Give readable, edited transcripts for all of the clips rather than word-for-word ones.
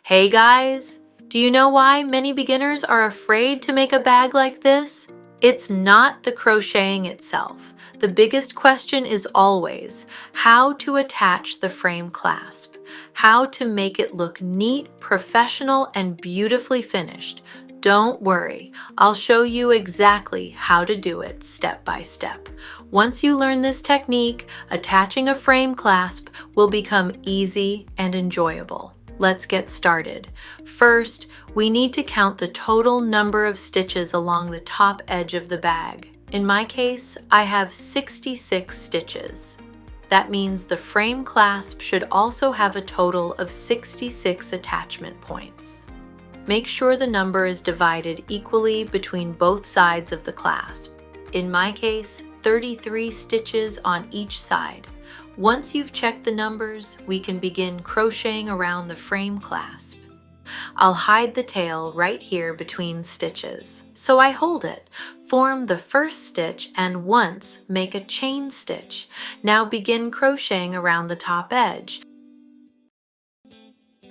Hey guys! Do you know why many beginners are afraid to make a bag like this? It's not the crocheting itself. The biggest question is always how to attach the frame clasp, how to make it look neat, professional, and beautifully finished. Don't worry, I'll show you exactly how to do it step by step. Once you learn this technique, attaching a frame clasp will become easy and enjoyable. Let's get started. First, we need to count the total number of stitches along the top edge of the bag. In my case, I have 66 stitches. That means the frame clasp should also have a total of 66 attachment points. Make sure the number is divided equally between both sides of the clasp. In my case, 33 stitches on each side. Once you've checked the numbers, we can begin crocheting around the frame clasp. I'll hide the tail right here between stitches. So I hold it, form the first stitch, and once make a chain stitch. Now begin crocheting around the top edge.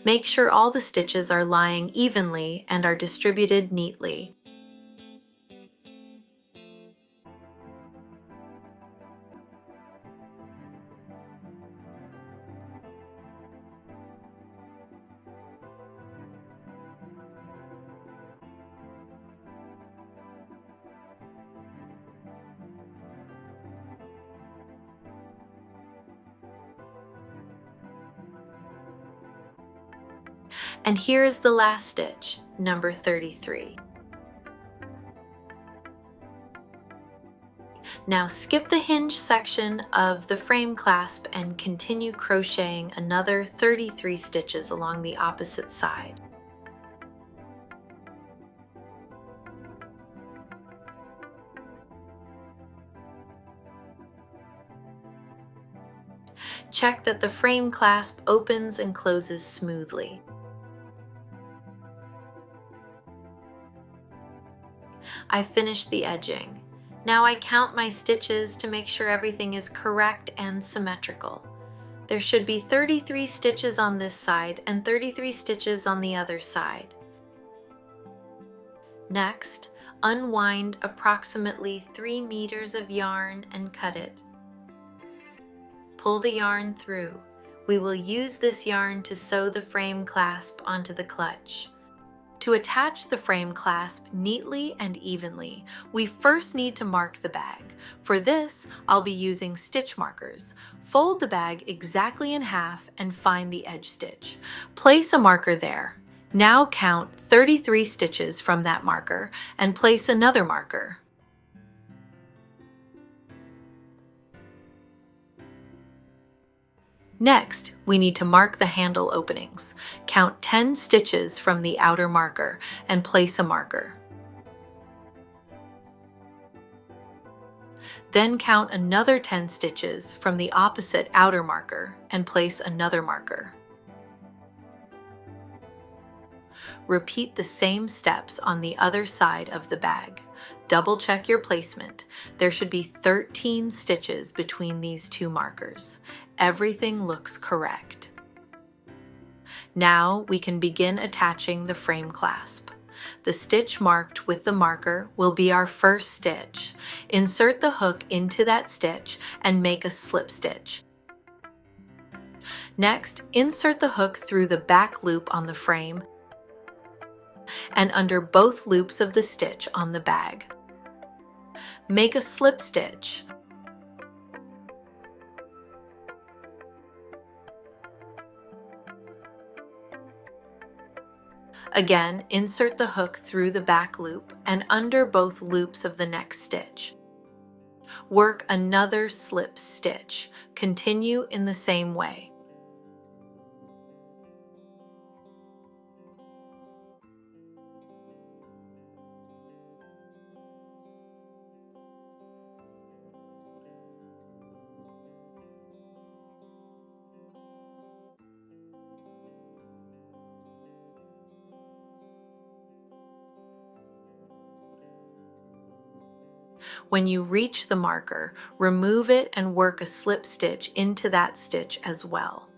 Make sure all the stitches are lying evenly and are distributed neatly. And here is the last stitch, number 33. Now skip the hinge section of the frame clasp and continue crocheting another 33 stitches along the opposite side. Check that the frame clasp opens and closes smoothly. I finished the edging. Now I count my stitches to make sure everything is correct and symmetrical. There should be 33 stitches on this side and 33 stitches on the other side. Next, unwind approximately 3 meters of yarn and cut it. Pull the yarn through. We will use this yarn to sew the frame clasp onto the clutch. To attach the frame clasp neatly and evenly, we first need to mark the bag. For this, I'll be using stitch markers. Fold the bag exactly in half and find the edge stitch. Place a marker there. Now count 33 stitches from that marker and place another marker. Next, we need to mark the handle openings. Count 10 stitches from the outer marker and place a marker. Then count another 10 stitches from the opposite outer marker and place another marker. Repeat the same steps on the other side of the bag. Double check your placement. There should be 13 stitches between these two markers. Everything looks correct. Now we can begin attaching the frame clasp. The stitch marked with the marker will be our first stitch. Insert the hook into that stitch and make a slip stitch. Next, insert the hook through the back loop on the frame and under both loops of the stitch on the bag. Make a slip stitch. Again, insert the hook through the back loop and under both loops of the next stitch. Work another slip stitch. Continue in the same way. When you reach the marker, remove it and work a slip stitch into that stitch as well.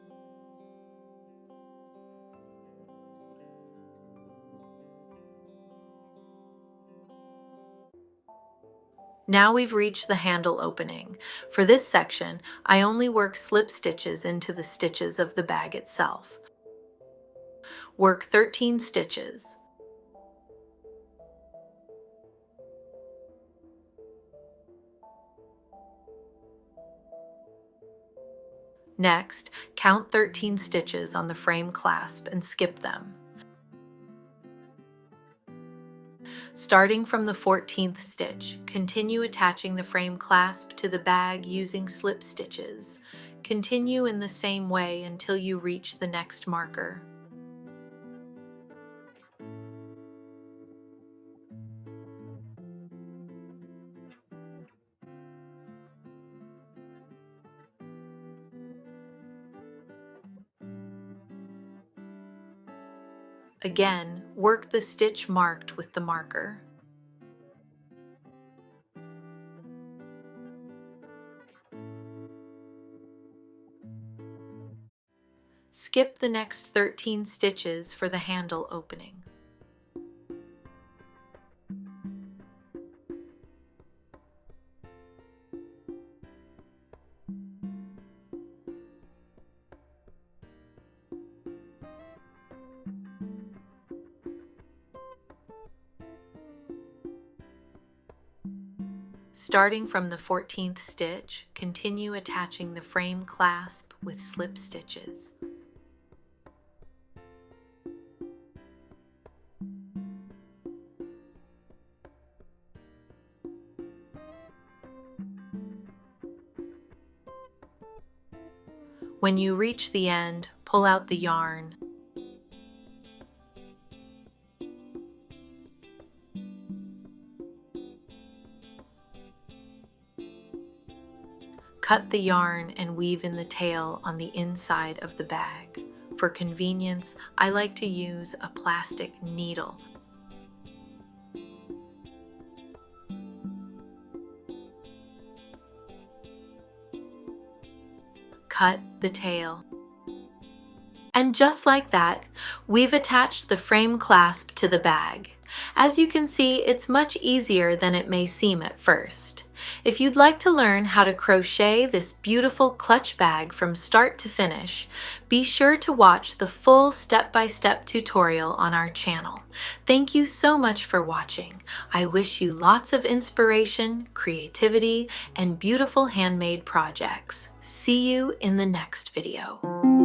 Now we've reached the handle opening. For this section, I only work slip stitches into the stitches of the bag itself. Work 13 stitches. Next, count 13 stitches on the frame clasp and skip them. Starting from the 14th stitch, continue attaching the frame clasp to the bag using slip stitches. Continue in the same way until you reach the next marker. Again, work the stitch marked with the marker. Skip the next 13 stitches for the handle opening. Starting from the 14th stitch, continue attaching the frame clasp with slip stitches. When you reach the end, pull out the yarn. Cut the yarn and weave in the tail on the inside of the bag. For convenience, I like to use a plastic needle. Cut the tail. And just like that, we've attached the frame clasp to the bag. As you can see, it's much easier than it may seem at first. If you'd like to learn how to crochet this beautiful clutch bag from start to finish, be sure to watch the full step-by-step tutorial on our channel. Thank you so much for watching. I wish you lots of inspiration, creativity, and beautiful handmade projects. See you in the next video.